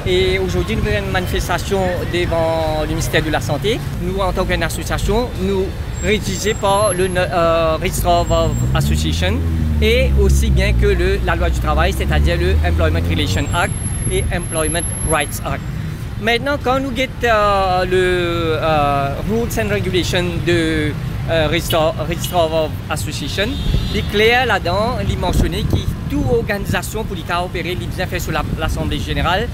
Et aujourd'hui, nous avons une manifestation devant le ministère de la Santé. Nous, en tant qu'association, nous rédigés par le Register of Association et aussi bien que la loi du travail, c'est-à-dire le Employment Relations Act et Employment Rights Act. Maintenant, quand nous avons le Rules and Regulations de Register of Association, il est clair là-dedans, il est mentionné que toute organisation pour opérer, il est bien fait sur l'Assemblée générale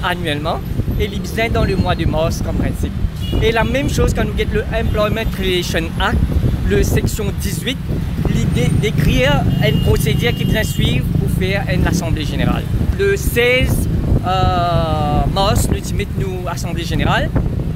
annuellement et il est bien dans le mois de mars comme principe. Et la même chose quand nous avons le Employment Relations Act, le section 18, l'idée d'écrire une procédure qui vient suivre pour faire une assemblée générale. Le 16 mars, nous nous assemblée générale,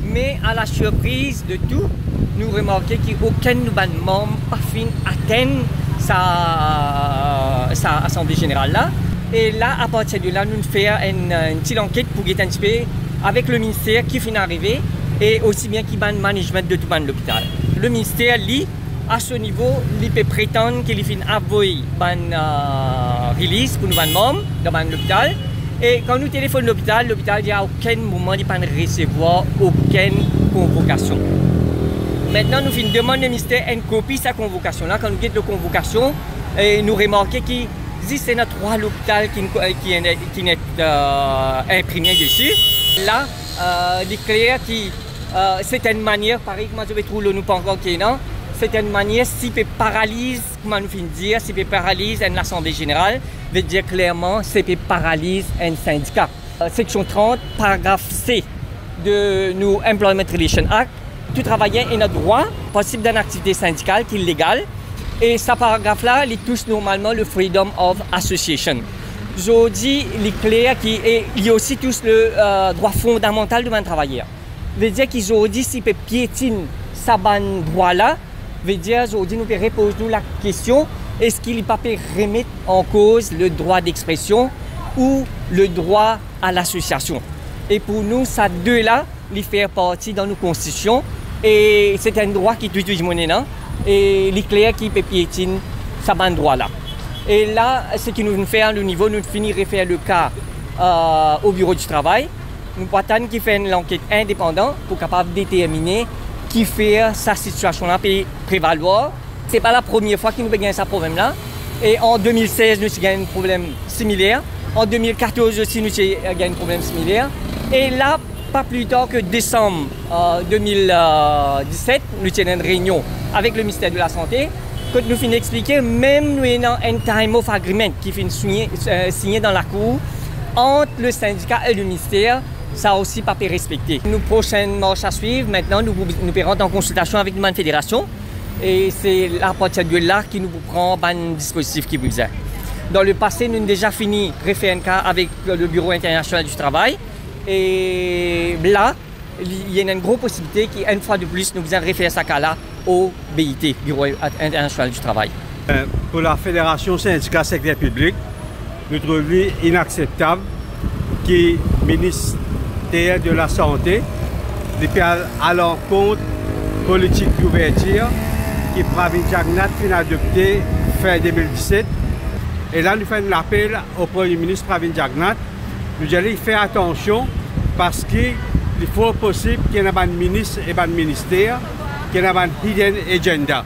mais à la surprise de tout, nous remarquons qu'aucun de nos membres n'a fin atteindre sa assemblée générale là. Et là, à partir de là, nous faisons une petite enquête pour un petit peu avec le ministère qui finit d'arriver et aussi bien qui le management de tout l'hôpital. Le ministère, lui, à ce niveau, il peut prétendre qu'il finit d'envoyer une release pour nos membres dans l'hôpital. Et quand nous téléphonons l'hôpital, il n'y a aucun moment de recevoir aucune convocation. Maintenant, nous faisons une demande au ministère une copie de sa convocation. Là, quand nous avons la convocation, nous remarquons qu'il existe trois hôpitaux qui est imprimé dessus. Là, il est clair que c'est une manière, pareil, comment je vais trouver nous pas encore qu'il y a, c'est une manière si peut paralyse, comment nous finissons dire, si peut paralyse une assemblée générale, veut dire clairement, si peut paralyse un syndicat. Section 30, paragraphe C de nous Employment Relations Act, tout travailleur a un droit possible d'une activité syndicale qui est légale. Et ce paragraphe-là, il touche normalement le Freedom of Association. Je dis, il est clair qu'il y a aussi tous le droit fondamental de un travailleur. Veut dire qu'aujourd'hui, s'il peut piétiner ce droit-là, veut dire aujourd'hui, nous pouvons reposer la question, est-ce qu'il ne peut pas remettre en cause le droit d'expression ou le droit à l'association? Et pour nous, ces deux-là, ils font partie dans nos constitutions et c'est un droit qui est tout monnaie. Et il est clair qu'il peut piétiner ce droit-là. Et là, ce que nous faisons à le niveau, nous finissons de faire le cas au bureau du travail. Nous attendons qu'il fasse une enquête indépendante pour capable déterminer qui fait sa situation-là peut prévaloir. Ce n'est pas la première fois que nous avons ce problème-là. Et en 2016, nous avons eu un problème similaire. En 2014 aussi, nous avons eu un problème similaire. Et là, pas plus tard que décembre 2017, nous avons une réunion avec le ministère de la Santé. Quand nous finissons d'expliquer, même nous avons un time of agreement qui finit signé dans la cour entre le syndicat et le ministère. Ça aussi pas respecté. Nos prochaines marches à suivre, maintenant nous rentrons en consultation avec une fédération et c'est à partir de là que nous prend un dispositif qui vous est. Dans le passé, nous avons déjà fini de faire un cas avec le Bureau international du travail et là, il y a une grosse possibilité qu'une fois de plus, nous allons refaire ce cas-là au BIT, Bureau international du travail. Pour la Fédération syndicale secteur public, nous trouvons inacceptable que le ministère de la Santé à l'encontre politique d'ouverture que Pravin Jagnnath a adopté fin 2017. Et là, nous faisons un appel au Premier ministre Pravin Jagnnath. Nous allons faire attention parce qu'il faut possible qu'il y ait un ministre et un ministère qui ait un hidden agenda.